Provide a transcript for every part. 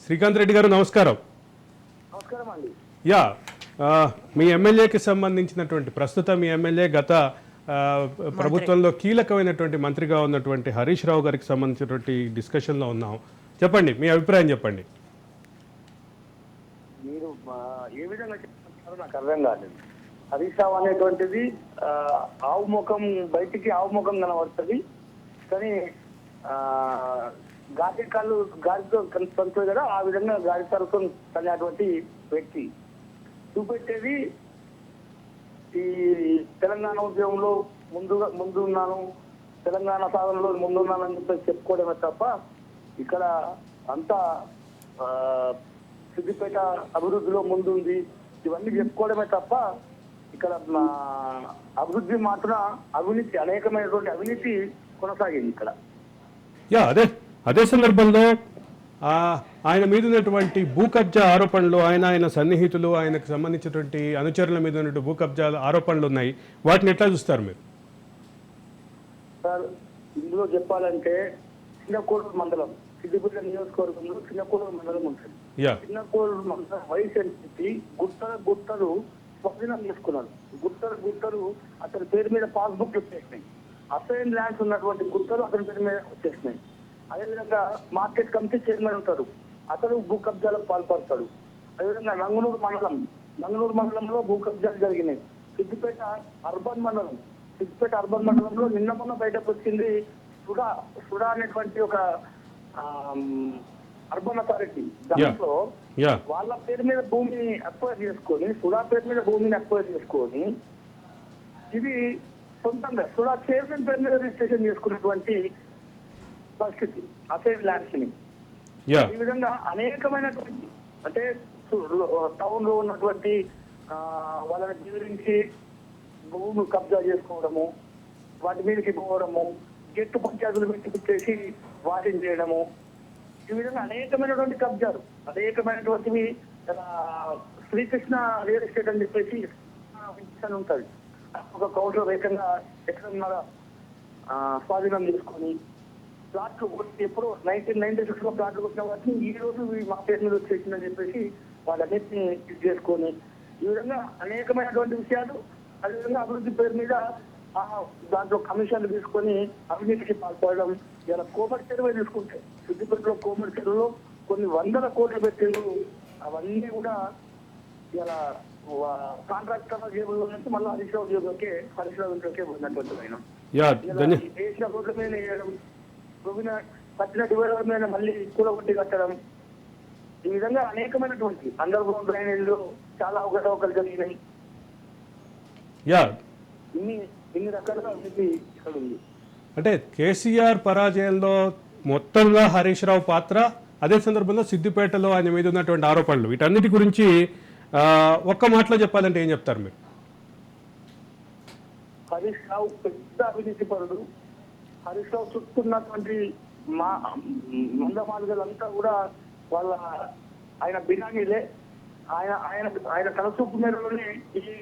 శ్రీకాంత్ రెడ్డి గారు నమస్కారం. నమస్కారం అండి. యా మీ ఎమ్మెల్యేకి సంబంధించినటువంటి ప్రస్తుతం మీ ఎమ్మెల్యే గత ప్రభుత్వంలో కీలకమైనటువంటి మంత్రిగా ఉన్నటువంటి హరీష్ రావు గారికి సంబంధించినటువంటి డిస్కషన్లో ఉన్నాం. చెప్పండి, మీ అభిప్రాయం చెప్పండి. మీరు ఏ విధంగా చెప్తున్నారో నాకు అర్థం కాలేదు. హరీష్ రావు అనేటువంటిది ఆవు ముఖం బయటికి ఆవు ముఖం కనబడుతుంది, కానీ గాడి కాళ్ళు గాడితో కలుపుతుంది కదా, ఆ విధంగా గాడి తరతో కలిగినటువంటి వ్యక్తి చూపెట్టేది ఈ తెలంగాణ ఉద్యమంలో ముందు ఉన్నాను, తెలంగాణ సాధనలో ముందున్నానని చెప్పి చెప్పుకోవడమే తప్ప ఇక్కడ అంతా సిద్దిపేట అభివృద్ధిలో ముందుంది ఇవన్నీ చెప్పుకోవడమే తప్ప ఇక్కడ అభివృద్ధి మాత్రం అవినీతి అనేకమైనటువంటి అవినీతి కొనసాగింది ఇక్కడ. యా అదే సందర్భంలో ఆయన మీద ఉన్నటువంటి భూ కబ్జా ఆరోపణలు, ఆయన సన్నిహితులు, ఆయనకు సంబంధించినటువంటి అనుచరుల మీద ఉన్నటువంటి భూ కబ్జా ఆరోపణలు ఉన్నాయి. వాటిని ఎట్లా చూస్తారు మీరు? సార్, ఇందులో చెప్పాలంటే చిన్నకోడూరు మండలం సిద్దిపేట నియోజకవర్గంలో చిన్నకోడూరు మండలం ఉంటుంది. చిన్నకోడూరు మండలం వైస్ ఎంపీ గుట్టలు స్వాధీనం చేసుకున్నారు. గుట్టలు అతని పేరు మీద పాస్బుక్ వచ్చేసినాయి. అసైన్ ల్యాండ్స్ ఉన్నటువంటి గుట్టలు అతని పేరు మీద వచ్చేసినాయి. అదేవిధంగా మార్కెట్ కమిటీ చైర్మన్ ఉంటారు, అతను భూ కబ్జాలకు పాల్పడతాడు. అదేవిధంగా నంగునూరు మండలంలో భూ కబ్జాలు జరిగినాయి. సిద్దిపేట అర్బన్ మండలంలో నిన్న మొన్న బయటకు వచ్చింది సుడా అనేటువంటి ఒక అర్బన్ అథారిటీ. దాంట్లో వాళ్ళ పేరు మీద భూమిని అక్వైర్ చేసుకొని, సుడా పేరు మీద భూమిని అక్వైర్ చేసుకొని ఇది సొంతంగా సుడా చైర్మన్ పేరు మీద రిజిస్ట్రేషన్ చేసుకున్నటువంటి పరిస్థితి అసైన్ ల్యాండ్స్ ని. ఈ విధంగా అనేకమైనటువంటి అంటే టౌన్ లో ఉన్నటువంటి వాళ్ళని బెదిరించి భూములు కబ్జా చేసుకోవడము, వాటి మీదకి పోవడము, గెట్టు పంచాయతీలు పెట్టి వాటిని చేయడము, ఈ విధంగా అనేకమైనటువంటి కబ్జాలు, అనేకమైనటువంటివి. శ్రీకృష్ణ రియల్ ఎస్టేట్ అని చెప్పేసి ఉంటుంది, ఒక కౌంటర్ ఏకంగా ఎక్కడ స్వాధీనం చేసుకొని ప్లాట్లు ఎప్పుడు 1996 లో ప్లాట్లు కొట్టిన వాటిని ఈ రోజు మా పేరు మీద వచ్చేసిందని చెప్పేసి వాళ్ళన్నింటినీ ఇది చేసుకొని ఈ విధంగా అనేకమైనటువంటి విషయాలు. అదేవిధంగా అభివృద్ధి పేరు మీద దాంట్లో కమిషన్లు తీసుకొని అవినీతికి పాల్పడడం. ఇలా కోమటి చెరువు తీసుకుంటే సిద్దిపేటలో కోమటి చెరువులో కొన్ని 100 కోట్లు పెట్టిండు. అవన్నీ కూడా ఇలా కాంట్రాక్టర్ జేబుల్లో నుంచి మళ్ళీ హరీష్ రావు ఇంట్లోకే ఉన్నటువంటి ఆయన వేసిన రోడ్ల మీద వేయడం, కట్టిన డివైడర్ మీద మళ్ళీ కూలగొట్టి కట్టడం, ఈ విధంగా అనేకమైనటువంటి అండర్ గ్రౌండ్ డ్రైనేజీలో చాలా అవకతవకలు జరిగినాయి. ఇన్ని రకాలుగా ఇక్కడ ఉంది. అంటే కేసీఆర్ పరాజయంలో మొత్తంగా హరీష్ రావు పాత్ర, అదే సందర్భంలో సిద్దిపేటలో ఆయన మీద ఉన్నటువంటి ఆరోపణలు, వీటన్నిటి గురించి ఒక్క మాటలో చెప్పాలంటే ఏం చెప్తారు మీరు? హరీష్ రావు పెద్ద అవినీతి పరుడు. హరీష్ రావు చుట్టున్నటువంటి మందమాలుగలంతా కూడా ఆయన బినామీలే. ఆయన తలచూపు మేరలోనే ఇది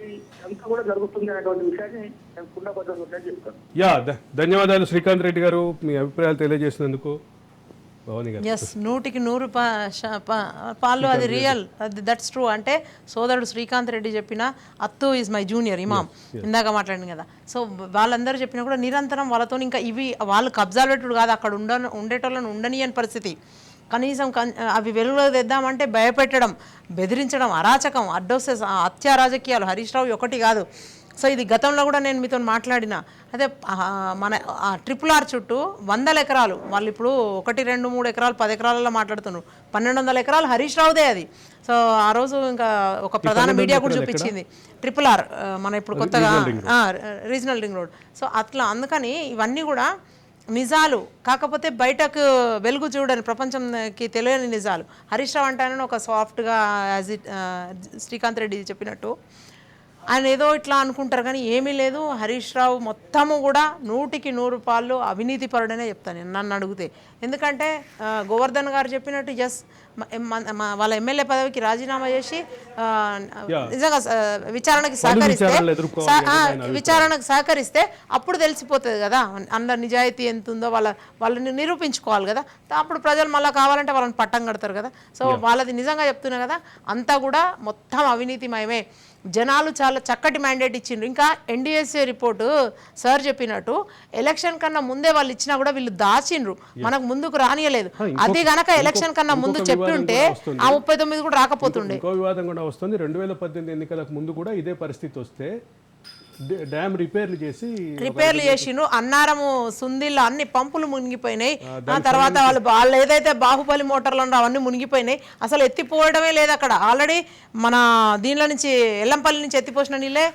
అంతా కూడా జరుగుతుంది అనేటువంటి విషయాన్ని నేను కుండబద్దగా చెప్తాను. ధన్యవాదాలు శ్రీకాంత్ రెడ్డి గారు, మీ అభిప్రాయాలు తెలియజేసినందుకు. 100% పాలు అది రియల్, దట్స్ ట్రూ. అంటే సోదరుడు శ్రీకాంత్ రెడ్డి చెప్పిన అత్తు ఈజ్ మై జూనియర్ ఇమామ్ ఇందాక మాట్లాడింది కదా. సో వాళ్ళందరూ చెప్పినా కూడా నిరంతరం వాళ్ళతో ఇంకా ఇవి వాళ్ళు కబ్జాలు పెట్టుడు కాదు, అక్కడ ఉండేటోళ్ళని ఉండనీయని పరిస్థితి. కనీసం అవి వెలుగులో తెద్దామంటే భయపెట్టడం, బెదిరించడం, అరాచకం, అడ్డొస్తే హత్య రాజకీయాలు. హరీష్ రావు ఒకటి కాదు. సో ఇది గతంలో కూడా నేను మీతో మాట్లాడిన. అదే మన RRR చుట్టూ 100 ఎకరాలు, వాళ్ళు ఇప్పుడు 1, 2, 3 ఎకరాలు 10 ఎకరాలలో మాట్లాడుతున్నారు. 1200 ఎకరాలు హరీష్ రావుదే అది. సో ఆ రోజు ఇంకా ఒక ప్రధాన మీడియా కూడా చూపించింది RRR, మన ఇప్పుడు కొత్తగా రీజనల్ రింగ్ రోడ్. సో అట్లా అందుకని ఇవన్నీ కూడా నిజాలు, కాకపోతే బయటకు వెలుగు చూడని, ప్రపంచంకి తెలియని నిజాలు. హరీష్ రావు అంటే ఒక సాఫ్ట్గా శ్రీకాంత్ రెడ్డి చెప్పినట్టు ఆయన ఏదో ఇట్లా అనుకుంటారు, కానీ ఏమీ లేదు. హరీష్ రావు మొత్తము కూడా 100% అవినీతి పరుడనే చెప్తాను నేను, నన్ను అడిగితే. ఎందుకంటే గోవర్ధన్ గారు చెప్పినట్టు వాళ్ళ ఎమ్మెల్యే పదవికి రాజీనామా చేసి నిజంగా విచారణకి సహకరిస్తే అప్పుడు తెలిసిపోతుంది కదా అందరు నిజాయితీ ఎంత ఉందో వాళ్ళని నిరూపించుకోవాలి కదా. అప్పుడు ప్రజలు మళ్ళీ కావాలంటే వాళ్ళని పట్టం కడతారు కదా. సో వాళ్ళది నిజంగా చెప్తున్నా కదా, అంతా కూడా మొత్తం అవినీతిమయమే. జనాలు చాలా చక్కటి మ్యాండేట్ ఇచ్చిండ్రు. ఇంకా ఎన్డీఎస్ఏ రిపోర్టు సార్ చెప్పినట్టు ఎలక్షన్ కన్నా ముందే వాళ్ళు ఇచ్చినా కూడా వీళ్ళు దాచిండ్రు, మనకు ముందుకు రానియలేదు. అది గనక ఎలక్షన్ కన్నా ముందు చెప్తుంటే ఆ 39 కూడా రాకపోతుండే. ఇంకో వివాదం కూడా వస్తుంది. 2018 ఎన్నికలకు ముందు కూడా ఇదే పరిస్థితి వస్తే డ్యామ్ రిపేర్లు చేసిండ్రు. అన్నారము సుందిల్లో అన్ని పంపులు మునిగిపోయినాయి. ఆ తర్వాత వాళ్ళు ఏదైతే బాహుబలి మోటార్లు ఉన్నారో అవన్నీ మునిగిపోయినాయి. అసలు ఎత్తిపోవడమే లేదు అక్కడ. ఆల్రెడీ మన దీనిలో నుంచి ఎల్లంపల్లి నుంచి ఎత్తిపోసిన నీళ్ళే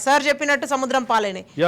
సార్ చెప్పినట్టు సముద్రం పాలైనాయి.